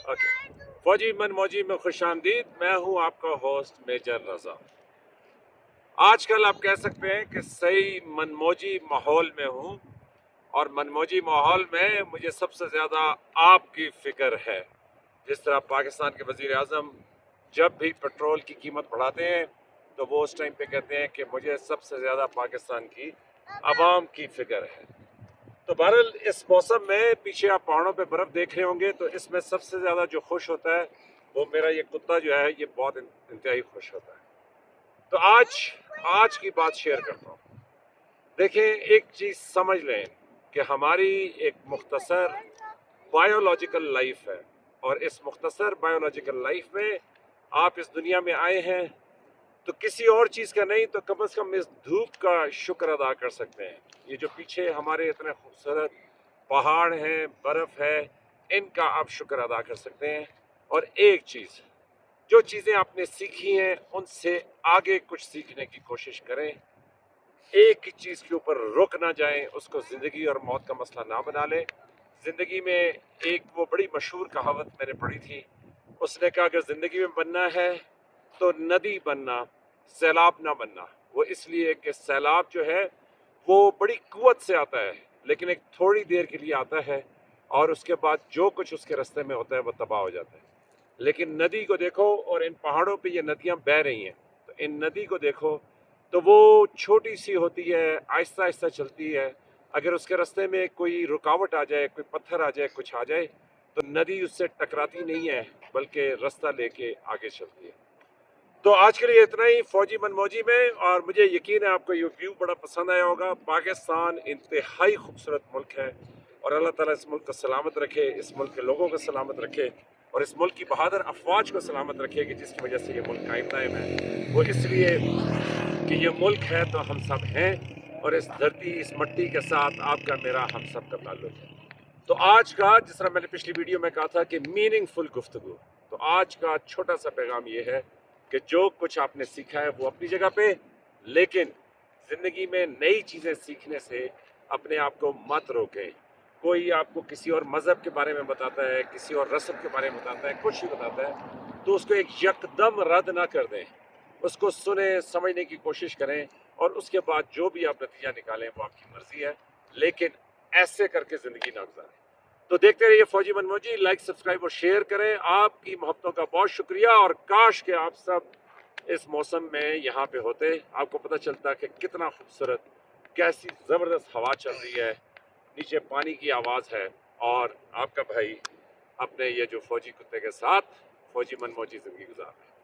Okay. फौजी मनमौजी में खुश आमदीद। मैं हूँ आपका होस्ट मेजर रजा। आजकल आप कह सकते हैं कि सही मनमौजी माहौल में हूँ, और मनमौजी माहौल में मुझे सबसे ज़्यादा आपकी फ़िक्र है। जिस तरह पाकिस्तान के वज़ीर आज़म जब भी पेट्रोल की कीमत बढ़ाते हैं तो वो उस टाइम पे कहते हैं कि मुझे सबसे ज़्यादा पाकिस्तान की आवाम की फ़िक्र है। तो बहरहाल इस मौसम में पीछे आप पहाड़ों पे बर्फ़ देख रहे होंगे, तो इसमें सबसे ज़्यादा जो खुश होता है वो मेरा ये कुत्ता जो है, ये बहुत इंतहाई खुश होता है। तो आज आज की बात शेयर करता हूँ। देखें, एक चीज़ समझ लें कि हमारी एक मुख्तसर बायोलॉजिकल लाइफ है, और इस मुख्तसर बायोलॉजिकल लाइफ में आप इस दुनिया में आए हैं तो किसी और चीज़ का नहीं तो कम से कम इस धूप का शुक्र अदा कर सकते हैं। ये जो पीछे हमारे इतने खूबसूरत पहाड़ हैं, बर्फ़ है, इनका आप शुक्र अदा कर सकते हैं। और एक चीज़, जो चीज़ें आपने सीखी हैं उनसे आगे कुछ सीखने की कोशिश करें। एक ही चीज़ के ऊपर रुक ना जाएं, उसको ज़िंदगी और मौत का मसला ना बना लें। ज़िंदगी में एक वो बड़ी मशहूर कहावत मैंने पढ़ी थी, उसने कहा अगर ज़िंदगी में बनना है तो नदी बनना, सैलाब ना बनना। वो इसलिए कि सैलाब जो है वो बड़ी कुव्वत से आता है, लेकिन एक थोड़ी देर के लिए आता है, और उसके बाद जो कुछ उसके रास्ते में होता है वो तबाह हो जाता है। लेकिन नदी को देखो, और इन पहाड़ों पे ये नदियाँ बह रही हैं, तो इन नदी को देखो तो वो छोटी सी होती है, आहिस्ता आहिस्ता चलती है। अगर उसके रास्ते में कोई रुकावट आ जाए, कोई पत्थर आ जाए, कुछ आ जाए, तो नदी उससे टकराती नहीं है, बल्कि रास्ता लेके आगे चलती है। तो आज के लिए इतना ही फौजी मनमौजी में, और मुझे यकीन है आपको ये व्यू बड़ा पसंद आया होगा। पाकिस्तान इंतहाई खूबसूरत मुल्क है, और अल्लाह ताला इस मुल्क को सलामत रखे, इस मुल्क के लोगों को सलामत रखे, और इस मुल्क की बहादुर अफवाज को सलामत रखे कि जिसकी वजह से ये मुल्क कायम दायम है। वो इसलिए कि ये मुल्क है तो हम सब हैं, और इस धरती, इस मट्टी के साथ आपका मेरा हम सब का ताल्लुक है। तो आज का, जिस तरह मैंने पिछली वीडियो में कहा था कि मीनिंगफुल गुफ्तगू, तो आज का छोटा सा पैगाम ये है कि जो कुछ आपने सीखा है वो अपनी जगह पे, लेकिन ज़िंदगी में नई चीज़ें सीखने से अपने आप को मत रोकें। कोई आपको किसी और मज़हब के बारे में बताता है, किसी और रस्म के बारे में बताता है, कुछ भी बताता है, तो उसको एक यकदम रद्द ना कर दें। उसको सुने, समझने की कोशिश करें, और उसके बाद जो भी आप नतीजा निकालें वो आपकी मर्ज़ी है, लेकिन ऐसे करके ज़िंदगी ना गुजारें। तो देखते रहिए फौजी मनमौजी। लाइक, सब्सक्राइब और शेयर करें। आपकी मोहब्बतों का बहुत शुक्रिया, और काश के आप सब इस मौसम में यहाँ पे होते, आपको पता चलता कि कितना खूबसूरत, कैसी ज़बरदस्त हवा चल रही है, नीचे पानी की आवाज़ है, और आपका भाई अपने ये जो फौजी कुत्ते के साथ फौजी मनमौजी ज़िंदगी गुजार रहा है।